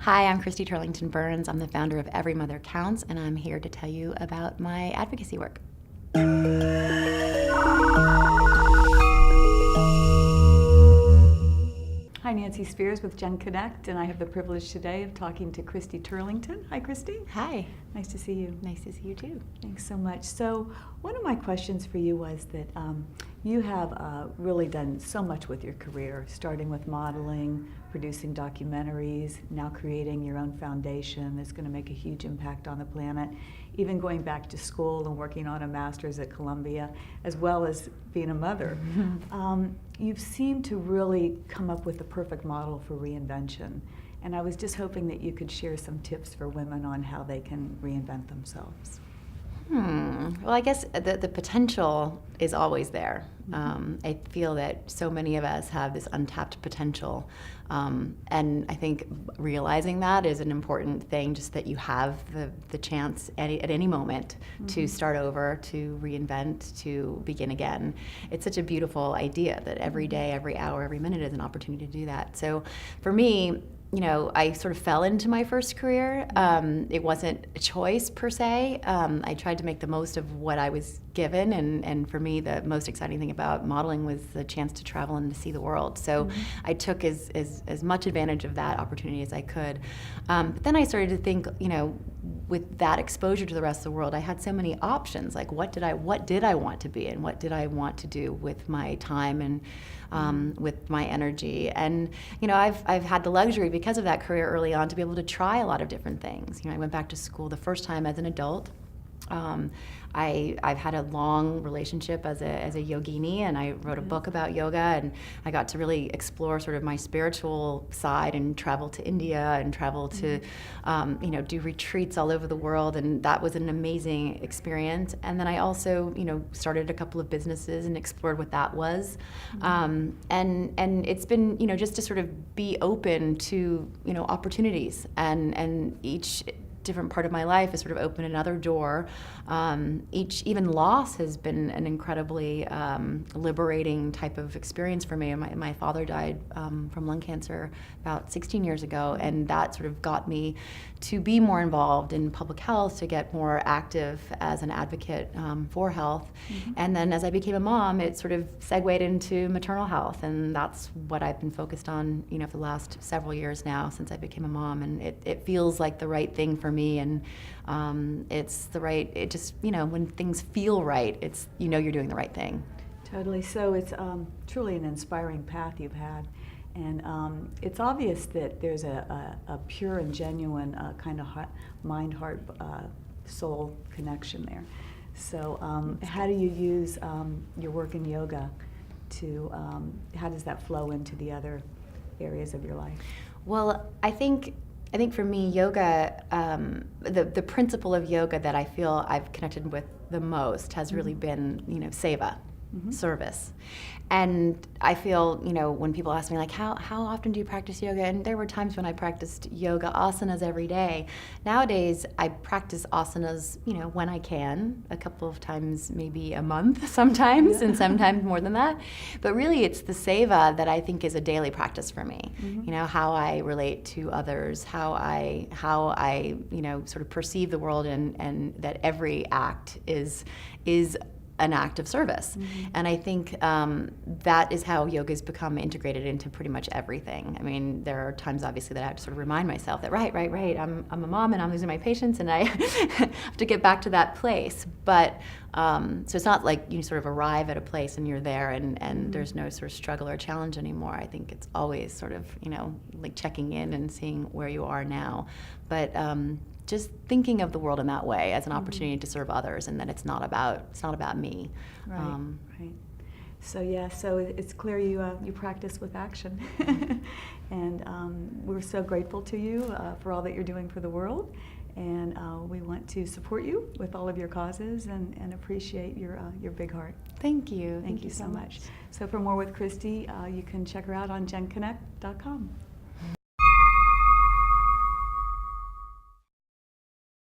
Hi, I'm Christy Turlington Burns. I'm the founder of Every Mother Counts, and I'm here to tell you about my advocacy work. Hi, Nancy Spears with genConnect, and I have the privilege today of talking to Christy Turlington. Hi, Christy. Hi. Nice to see you. Nice to see you too. Thanks so much. So one of my questions for you was that you have really done so much with your career, starting with modeling, producing documentaries, now creating your own foundation that's going to make a huge impact on the planet, even going back to school and working on a master's at Columbia, as well as being a mother. You've seemed to really come up with the perfect model for reinvention. And I was just hoping that you could share some tips for women on how they can reinvent themselves. Well, I guess the potential is always there. I feel that so many of us have this untapped potential. And I think realizing that is an important thing, just that you have the chance at any moment to start over, to reinvent, to begin again. It's such a beautiful idea that every day, every hour, every minute is an opportunity to do that. So for me, I sort of fell into my first career. It wasn't a choice per se. I tried to make the most of what I was given, and for me, the most exciting thing about modeling was the chance to travel and to see the world. So I took as much advantage of that opportunity as I could. But then I started to think, with that exposure to the rest of the world, I had so many options. Like, what did I want to be, and what did I want to do with my time and with my energy? And I've had the luxury, because of that career early on, to be able to try a lot of different things. I went back to school the first time as an adult. I've had a long relationship as a yogini, and I wrote a book about yoga, and I got to really explore sort of my spiritual side and travel to India and travel to, do retreats all over the world, and that was an amazing experience. And then I also, started a couple of businesses and explored what that was, and it's been, just to sort of be open to, opportunities, and each different part of my life has sort of opened another door. Even loss has been an incredibly liberating type of experience for me. My father died from lung cancer about 16 years ago, and that sort of got me to be more involved in public health, to get more active as an advocate for health. And then as I became a mom, it sort of segued into maternal health, and that's what I've been focused on, for the last several years now since I became a mom. And it feels like the right thing for me, and it just, when things feel right, it's, you're doing the right thing. Totally. So it's truly an inspiring path you've had. And it's obvious that there's a pure and genuine kind of mind, heart, soul connection there. So how do you use your work in yoga to, how does that flow into the other areas of your life? Well, I think for me, yoga, the principle of yoga that I feel I've connected with the most has really been, seva, service. And I feel, when people ask me, like, how often do you practice yoga? And there were times when I practiced yoga asanas every day. Nowadays, I practice asanas, when I can, a couple of times, maybe a month sometimes, and sometimes more than that. But really, it's the seva that I think is a daily practice for me. How I relate to others, how I sort of perceive the world, and that every act is an act of service. And I think that is how yoga's become integrated into pretty much everything. I mean, there are times, obviously, that I have to sort of remind myself that, right, I'm a mom, and I'm losing my patience, and I have to get back to that place. But, so it's not like you sort of arrive at a place and you're there, and there's no sort of struggle or challenge anymore. I think it's always sort of, like checking in and seeing where you are now. But just thinking of the world in that way, as an opportunity to serve others, and that it's not about me. Right. So it's clear you practice with action, and we're so grateful to you for all that you're doing for the world, and we want to support you with all of your causes and appreciate your big heart. Thank you. Thank you so much. So for more with Christy, you can check her out on genConnect.com.